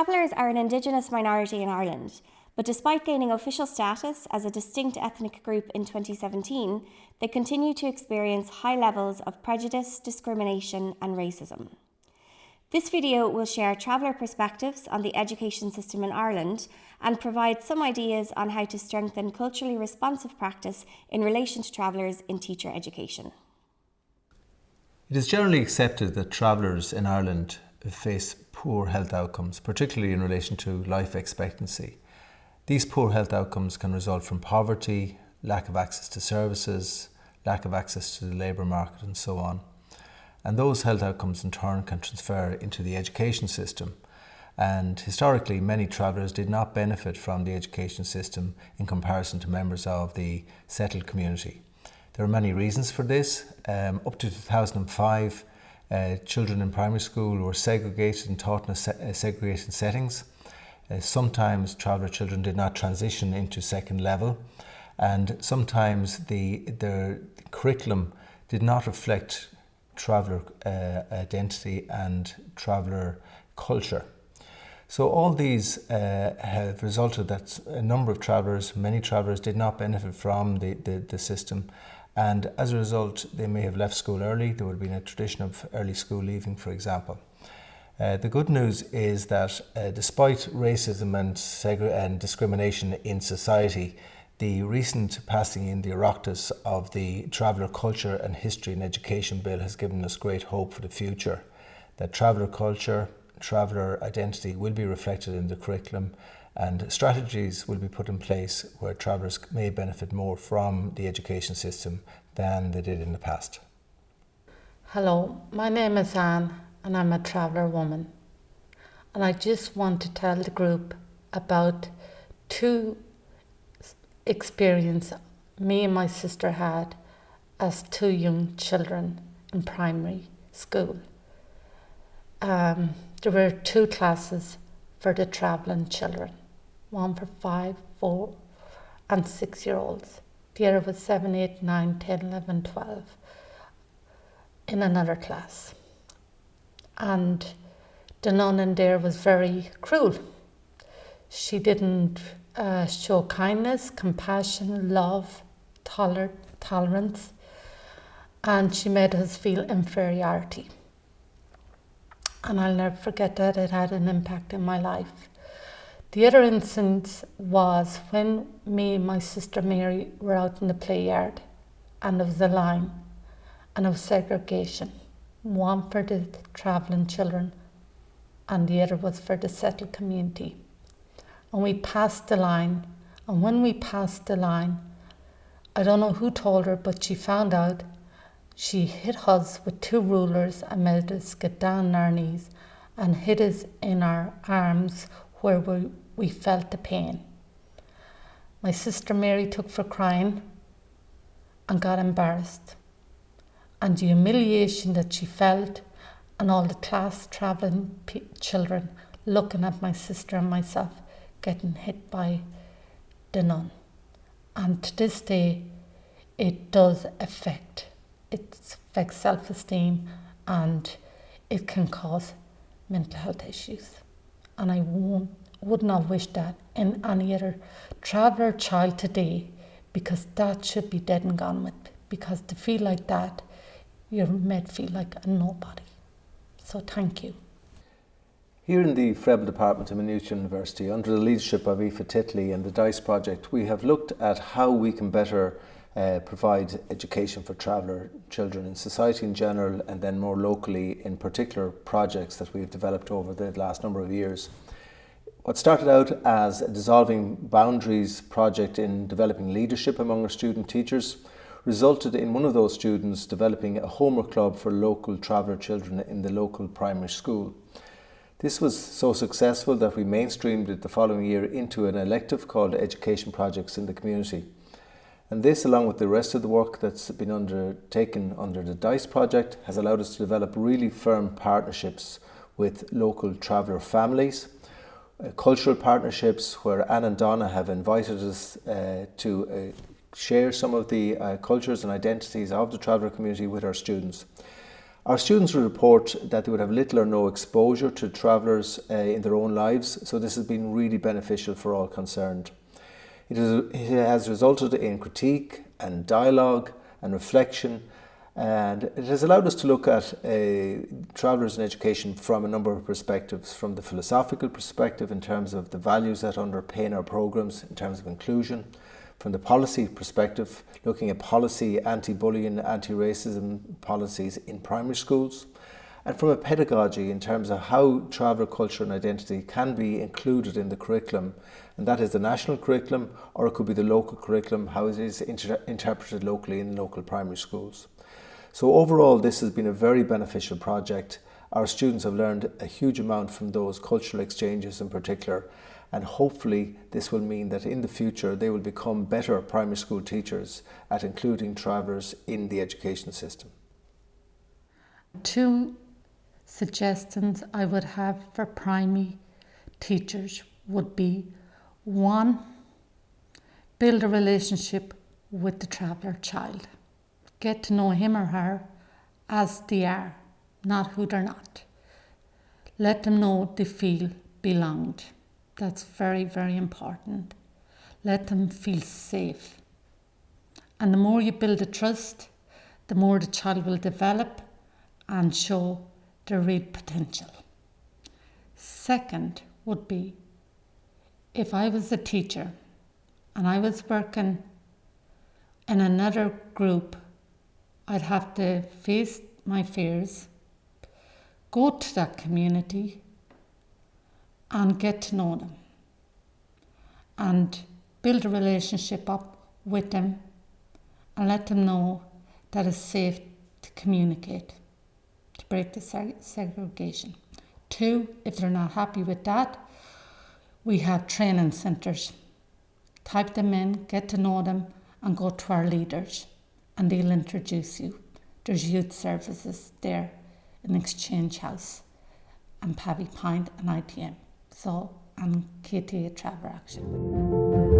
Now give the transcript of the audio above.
Travellers are an Indigenous minority in Ireland, but despite gaining official status as a distinct ethnic group in 2017, they continue to experience high levels of prejudice, discrimination and racism. This video will share traveller perspectives on the education system in Ireland and provide some ideas on how to strengthen culturally responsive practice in relation to travellers in teacher education. It is generally accepted that travellers in Ireland face poor health outcomes, particularly in relation to life expectancy. These poor health outcomes can result from poverty, lack of access to services, lack of access to the labour market and so on. And those health outcomes in turn can transfer into the education system. And historically, many travellers did not benefit from the education system in comparison to members of the settled community. There are many reasons for this. Up to 2005, children in primary school were segregated and taught in segregated settings. Sometimes traveller children did not transition into second level, and sometimes their curriculum did not reflect traveller identity and traveller culture. So all these have resulted that a number of travellers, many travellers did not benefit from the system, and as a result they may have left school early. There would have been a tradition of early school leaving, for example. The good news is that despite racism and discrimination in society, the recent passing in the Oireachtas of the Traveller Culture and History and Education Bill has given us great hope for the future, that traveller culture, traveller identity will be reflected in the curriculum and strategies will be put in place where travellers may benefit more from the education system than they did in the past. Hello, my name is Anne and I'm a traveller woman, and I just want to tell the group about two experience me and my sister had as two young children in primary school. There were two classes for the travelling children, one for 5, 4 and 6 year olds. The other was 7, 8, 9, 10, 11, 12 in another class. And the nun in there was very cruel. She didn't show kindness, compassion, love, tolerance, and she made us feel inferiority. And I'll never forget that. It had an impact in my life. The other instance was when me and my sister Mary were out in the play yard, and there was a line and there was segregation. One for the travelling children and the other was for the settled community. And we passed the line, and when we passed the line, I don't know who told her, but she found out. She hit us with 2 rulers and made us get down on our knees and hit us in our arms where we felt the pain. My sister Mary took for crying and got embarrassed. And the humiliation that she felt, and all the class travelling children looking at my sister and myself getting hit by the nun. And to this day, it does affect self-esteem, and it can cause mental health issues. And I would not wish that in any other traveller child today, because that should be dead and gone with. Because to feel like that, you're made feel like a nobody. So thank you. Here in the Freble Department of Maynooth University, under the leadership of Aoife Titley and the DICE project, we have looked at how we can better provide education for traveller children in society in general, and then more locally in particular projects that we've developed over the last number of years. What started out as a Dissolving Boundaries project in developing leadership among our student teachers resulted in one of those students developing a homework club for local traveller children in the local primary school. This was so successful that we mainstreamed it the following year into an elective called Education Projects in the Community. And this, along with the rest of the work that's been undertaken under the DICE project, has allowed us to develop really firm partnerships with local traveller families, cultural partnerships where Anne and Donna have invited us to share some of the cultures and identities of the traveller community with our students. Our students will report that they would have little or no exposure to travellers in their own lives, so this has been really beneficial for all concerned. It has resulted in critique and dialogue and reflection, and it has allowed us to look at travellers in education from a number of perspectives, from the philosophical perspective in terms of the values that underpin our programmes in terms of inclusion, from the policy perspective, looking at policy, anti-bullying, anti-racism policies in primary schools, and from a pedagogy in terms of how traveller culture and identity can be included in the curriculum, and that is the national curriculum, or it could be the local curriculum, how it is interpreted locally in local primary schools. So overall, this has been a very beneficial project. Our students have learned a huge amount from those cultural exchanges in particular, and hopefully this will mean that in the future they will become better primary school teachers at including travellers in the education system. 2 suggestions I would have for primary teachers would be: 1, build a relationship with the traveller child. Get to know him or her as they are, not who they're not. Let them know they feel belonged. That's very, very important. Let them feel safe. And the more you build a trust, the more the child will develop and show their real potential. 2nd would be, if I was a teacher and I was working in another group, I'd have to face my fears, go to that community and get to know them and build a relationship up with them and let them know that it's safe to communicate, to break the segregation. 2, if they're not happy with that, we have training centres. Type them in, get to know them, and go to our leaders and they'll introduce you. There's youth services there in Exchange House and Pavy Point and ITM. And KTA Travel Action.